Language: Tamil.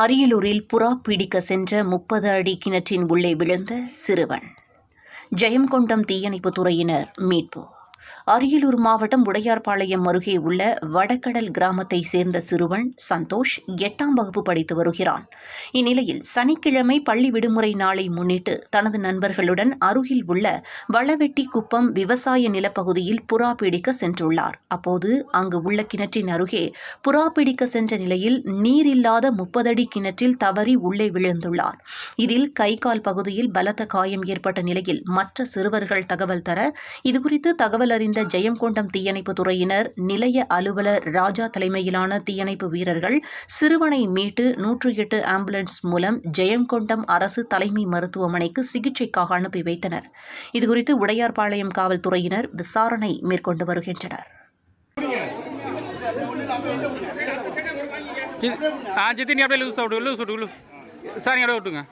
அரியலூரில் புறா பிடிக்க சென்ற 30 அடி கிணற்றின் உள்ளே விழுந்த சிறுவன். ஜெயங்கொண்டம் தீயணைப்புத் துறையினர் மீட்பு. அரியலூர் மாவட்டம் உடையார்பாளையம் அருகே உள்ள வடகடல் கிராமத்தை சேர்ந்த சிறுவன் சந்தோஷ் 8ஆம் வகுப்பு படித்து வருகிறான். இந்நிலையில் சனிக்கிழமை பள்ளி விடுமுறை நாளை முன்னிட்டு தனது நண்பர்களுடன் அருகில் உள்ள வளவெட்டி குப்பம் விவசாய நிலப்பகுதியில் புறா பிடிக்க சென்றுள்ளார். அப்போது அங்கு உள்ள கிணற்றின் அருகே புறா பிடிக்க சென்ற நிலையில் நீரில்லாத 30 அடி கிணற்றில் தவறி உள்ளே விழுந்துள்ளார். இதில் கை கால் பகுதியில் பலத்த காயம் ஏற்பட்ட நிலையில் மற்ற சிறுவர்கள் தகவல் தர இதுகுறித்து தகவல் அறிந்த ஜெயங்கொண்டம் தீயணைப்புத் துறையினர், நிலைய அலுவலர் ராஜா தலைமையிலான தீயணைப்பு வீரர்கள் சிறுவனை மீட்டு 108 ஆம்புலன்ஸ் மூலம் ஜெயங்கொண்டம் அரசு தலைமை மருத்துவமனைக்கு சிகிச்சைக்காக அனுப்பி வைத்தனர். இதுகுறித்து உடையார்பாளையம் காவல்துறையினர் விசாரணை மேற்கொண்டு வருகின்றனர். ஜித்தின் அப்படியே லூஸ் விட்டுங்க.